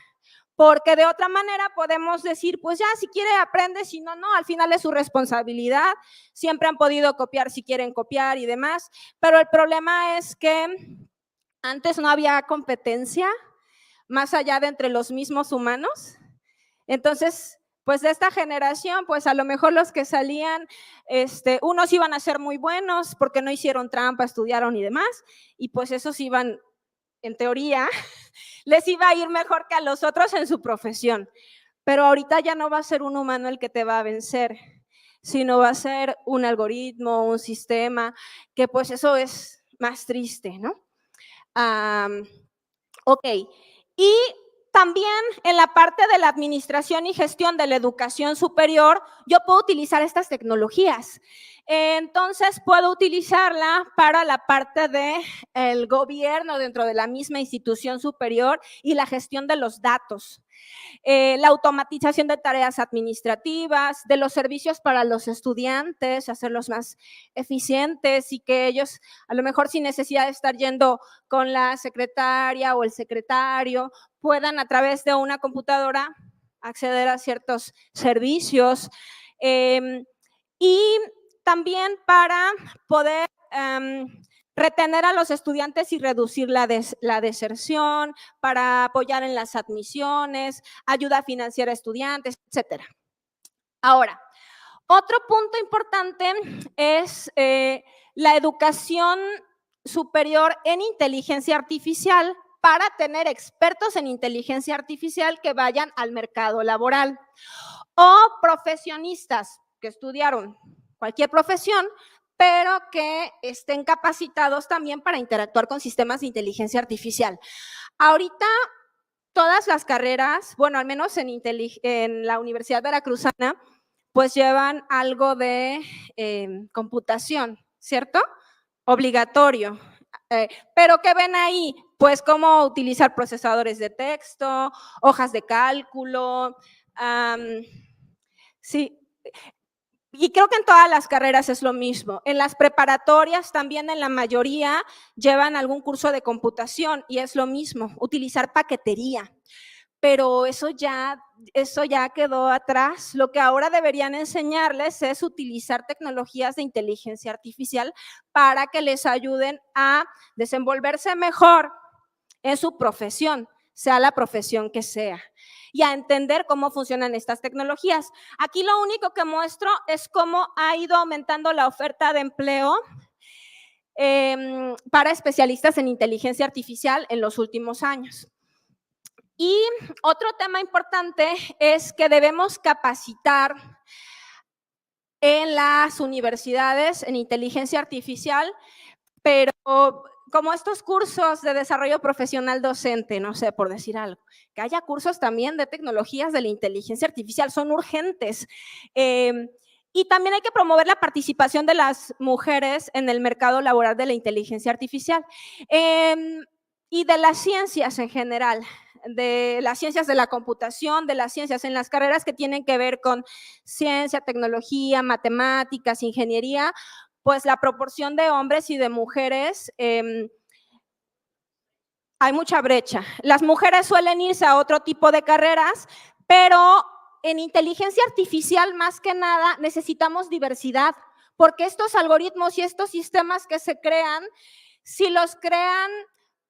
Porque de otra manera podemos decir, pues ya, si quiere aprende, si no, no, al final es su responsabilidad. Siempre han podido copiar si quieren copiar y demás, pero el problema es que antes no había competencia más allá de entre los mismos humanos. Entonces, pues de esta generación, pues a lo mejor los que salían, unos iban a ser muy buenos porque no hicieron trampa, estudiaron y demás, y pues esos iban, en teoría, les iba a ir mejor que a los otros en su profesión. Pero ahorita ya no va a ser un humano el que te va a vencer, sino va a ser un algoritmo, un sistema, que pues eso es más triste, ¿no? Ok, y también en la parte de la administración y gestión de la educación superior, yo puedo utilizar estas tecnologías. Entonces, puedo utilizarla para la parte del gobierno dentro de la misma institución superior y la gestión de los datos. La automatización de tareas administrativas, de los servicios para los estudiantes, hacerlos más eficientes y que ellos, a lo mejor sin necesidad de estar yendo con la secretaria o el secretario, puedan a través de una computadora acceder a ciertos servicios. Y también para poder retener a los estudiantes y reducir la deserción, para apoyar en las admisiones, ayuda financiera a estudiantes, etcétera. Ahora, otro punto importante es la educación superior en inteligencia artificial para tener expertos en inteligencia artificial que vayan al mercado laboral o profesionistas que estudiaron cualquier profesión, pero que estén capacitados también para interactuar con sistemas de inteligencia artificial. Ahorita todas las carreras, bueno, al menos en la Universidad Veracruzana, pues llevan algo de computación, ¿cierto? Obligatorio. Pero ¿qué ven ahí? Pues cómo utilizar procesadores de texto, hojas de cálculo, sí. Y creo que en todas las carreras es lo mismo. En las preparatorias también en la mayoría llevan algún curso de computación y es lo mismo, utilizar paquetería. Pero eso ya quedó atrás. Lo que ahora deberían enseñarles es utilizar tecnologías de inteligencia artificial para que les ayuden a desenvolverse mejor en su profesión, sea la profesión que sea, y a entender cómo funcionan estas tecnologías. Aquí lo único que muestro es cómo ha ido aumentando la oferta de empleo para especialistas en inteligencia artificial en los últimos años. Y otro tema importante es que debemos capacitar en las universidades en inteligencia artificial, pero como estos cursos de desarrollo profesional docente, no sé, por decir algo, que haya cursos también de tecnologías de la inteligencia artificial, son urgentes. Y también hay que promover la participación de las mujeres en el mercado laboral de la inteligencia artificial y de las ciencias en general, de las ciencias de la computación, de las ciencias en las carreras que tienen que ver con ciencia, tecnología, matemáticas, ingeniería, pues la proporción de hombres y de mujeres, hay mucha brecha. Las mujeres suelen irse a otro tipo de carreras, pero en inteligencia artificial más que nada necesitamos diversidad, porque estos algoritmos y estos sistemas que se crean, si los crean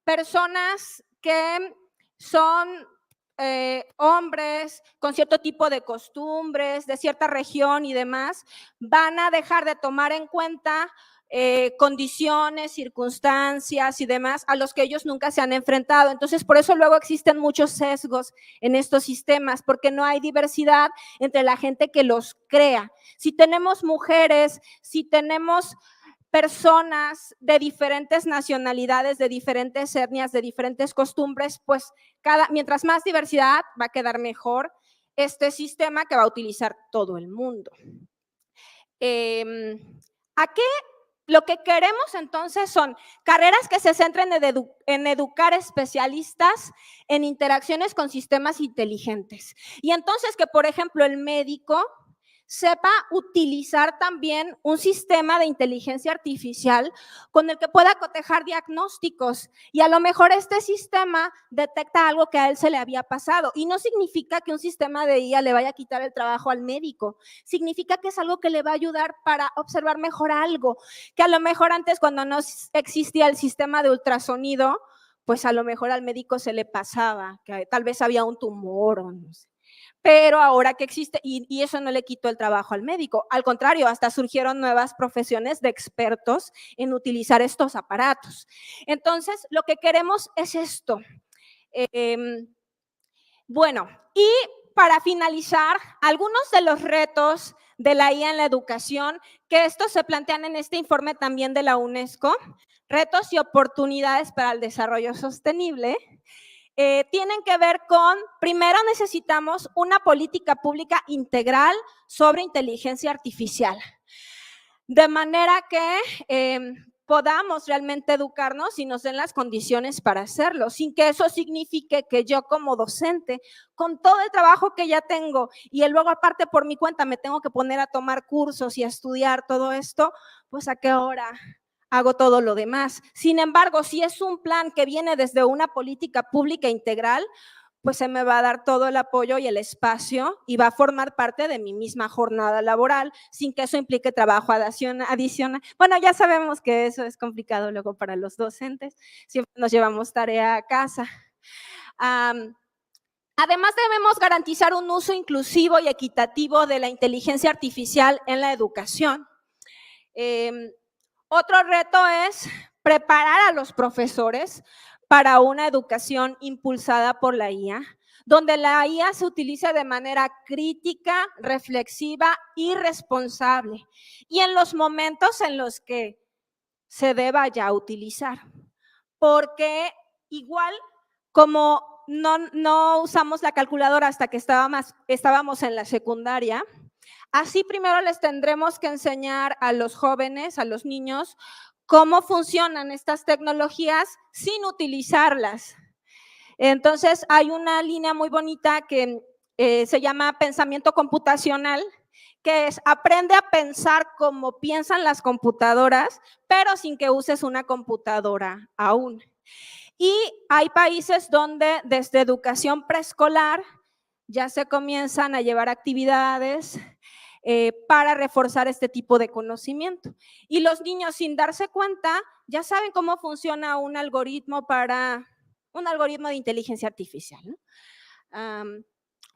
personas que son hombres con cierto tipo de costumbres, de cierta región y demás, van a dejar de tomar en cuenta condiciones, circunstancias y demás a los que ellos nunca se han enfrentado. Entonces, por eso luego existen muchos sesgos en estos sistemas, porque no hay diversidad entre la gente que los crea. Si tenemos mujeres, si tenemos personas de diferentes nacionalidades, de diferentes etnias, de diferentes costumbres, pues mientras más diversidad va a quedar mejor este sistema que va a utilizar todo el mundo. ¿A qué Lo que queremos entonces son carreras que se centren en educar especialistas en interacciones con sistemas inteligentes. Y entonces que, por ejemplo, el médico sepa utilizar también un sistema de inteligencia artificial con el que pueda cotejar diagnósticos y a lo mejor este sistema detecta algo que a él se le había pasado y no significa que un sistema de IA le vaya a quitar el trabajo al médico, significa que es algo que le va a ayudar para observar mejor algo, que a lo mejor antes cuando no existía el sistema de ultrasonido, pues a lo mejor al médico se le pasaba, que tal vez había un tumor o no sé. Pero ahora que existe, y eso no le quitó el trabajo al médico, al contrario, hasta surgieron nuevas profesiones de expertos en utilizar estos aparatos. Entonces, lo que queremos es esto. Bueno, y para finalizar, algunos de los retos de la IA en la educación, que estos se plantean en este informe también de la UNESCO, retos y oportunidades para el desarrollo sostenible, tienen que ver con, primero necesitamos una política pública integral sobre inteligencia artificial, de manera que podamos realmente educarnos y nos den las condiciones para hacerlo, sin que eso signifique que yo como docente, con todo el trabajo que ya tengo y luego aparte por mi cuenta me tengo que poner a tomar cursos y a estudiar todo esto, pues a qué hora hago todo lo demás. Sin embargo, si es un plan que viene desde una política pública integral, pues se me va a dar todo el apoyo y el espacio y va a formar parte de mi misma jornada laboral sin que eso implique trabajo adicional. Bueno, ya sabemos que eso es complicado luego para los docentes, siempre nos llevamos tarea a casa. Además, debemos garantizar un uso inclusivo y equitativo de la inteligencia artificial en la educación. Otro reto es preparar a los profesores para una educación impulsada por la IA, donde la IA se utilice de manera crítica, reflexiva y responsable, y en los momentos en los que se deba ya utilizar. Porque igual como no usamos la calculadora hasta que estábamos en la secundaria, así primero les tendremos que enseñar a los jóvenes, a los niños, cómo funcionan estas tecnologías sin utilizarlas. Entonces, hay una línea muy bonita que se llama pensamiento computacional, que es aprende a pensar como piensan las computadoras, pero sin que uses una computadora aún. Y hay países donde desde educación preescolar ya se comienzan a llevar actividades para reforzar este tipo de conocimiento. Y los niños, sin darse cuenta, ya saben cómo funciona un algoritmo de inteligencia artificial, ¿no?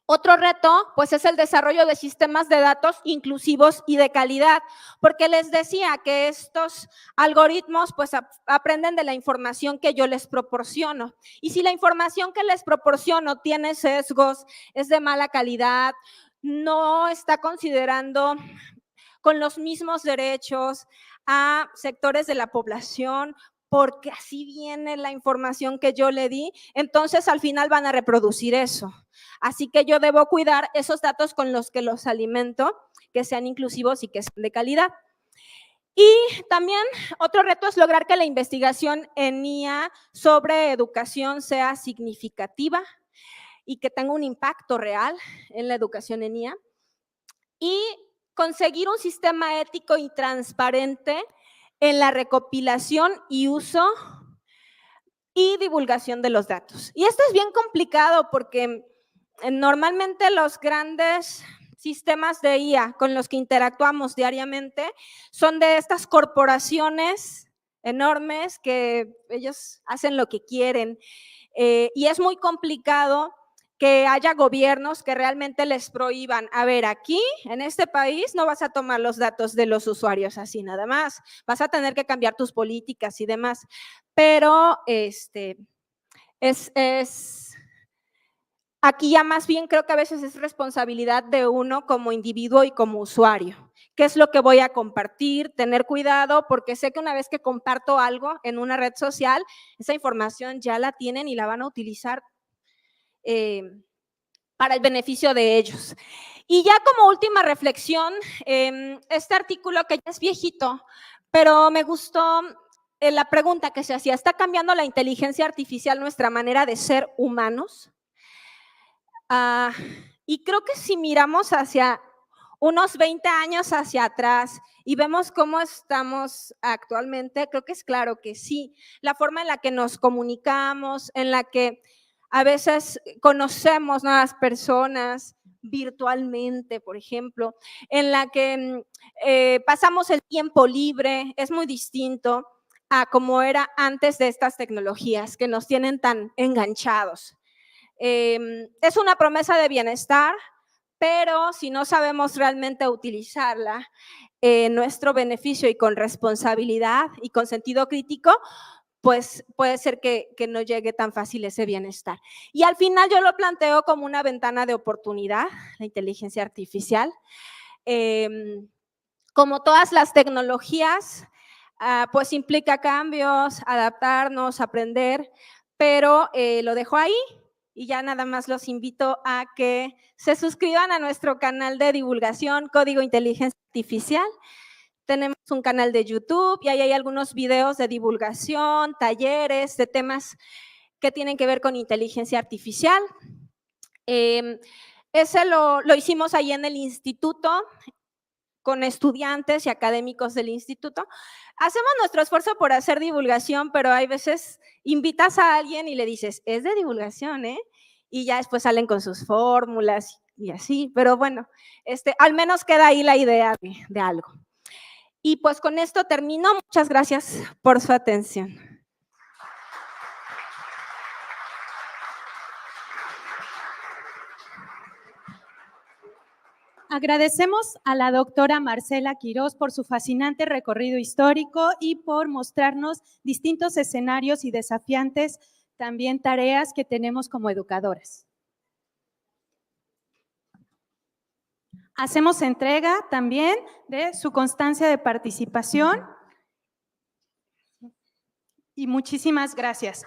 Otro reto, pues, es el desarrollo de sistemas de datos inclusivos y de calidad, porque les decía que estos algoritmos, pues, aprenden de la información que yo les proporciono. Y si la información que les proporciono tiene sesgos, es de mala calidad, no está considerando con los mismos derechos a sectores de la población, porque así viene la información que yo le di, entonces al final van a reproducir eso. Así que yo debo cuidar esos datos con los que los alimento, que sean inclusivos y que sean de calidad. Y también otro reto es lograr que la investigación en IA sobre educación sea significativa y que tenga un impacto real en la educación en IA. Y conseguir un sistema ético y transparente en la recopilación y uso y divulgación de los datos. Y esto es bien complicado porque normalmente los grandes sistemas de IA con los que interactuamos diariamente son de estas corporaciones enormes que ellos hacen lo que quieren y es muy complicado que haya gobiernos que realmente les prohíban, a ver, aquí en este país no vas a tomar los datos de los usuarios así nada más, vas a tener que cambiar tus políticas y demás, pero aquí ya más bien creo que a veces es responsabilidad de uno como individuo y como usuario. ¿Qué es lo que voy a compartir? Tener cuidado porque sé que una vez que comparto algo en una red social, esa información ya la tienen y la van a utilizar para el beneficio de ellos. Y ya como última reflexión, este artículo que ya es viejito, pero me gustó la pregunta que se hacía, ¿está cambiando la inteligencia artificial nuestra manera de ser humanos? Y creo que si miramos hacia unos 20 años hacia atrás y vemos cómo estamos actualmente, creo que es claro que sí. La forma en la que nos comunicamos, en la que a veces conocemos nuevas personas virtualmente, por ejemplo, en la que pasamos el tiempo libre, es muy distinto a como era antes de estas tecnologías que nos tienen tan enganchados. Es una promesa de bienestar, pero si no sabemos realmente utilizarla en nuestro beneficio y con responsabilidad y con sentido crítico, pues puede ser que no llegue tan fácil ese bienestar. Y al final yo lo planteo como una ventana de oportunidad, la inteligencia artificial. Como todas las tecnologías, pues implica cambios, adaptarnos, aprender, pero lo dejo ahí y ya nada más los invito a que se suscriban a nuestro canal de divulgación Código Inteligencia Artificial. Tenemos un canal de YouTube y ahí hay algunos videos de divulgación, talleres, de temas que tienen que ver con inteligencia artificial. Ese lo hicimos ahí en el instituto, con estudiantes y académicos del instituto. Hacemos nuestro esfuerzo por hacer divulgación, pero hay veces invitas a alguien y le dices, es de divulgación, ¿eh? Y ya después salen con sus fórmulas y así, pero bueno, al menos queda ahí la idea de algo. Y pues con esto termino. Muchas gracias por su atención. Agradecemos a la doctora Marcela Quirós por su fascinante recorrido histórico y por mostrarnos distintos escenarios y desafiantes también tareas que tenemos como educadoras. Hacemos entrega también de su constancia de participación y muchísimas gracias.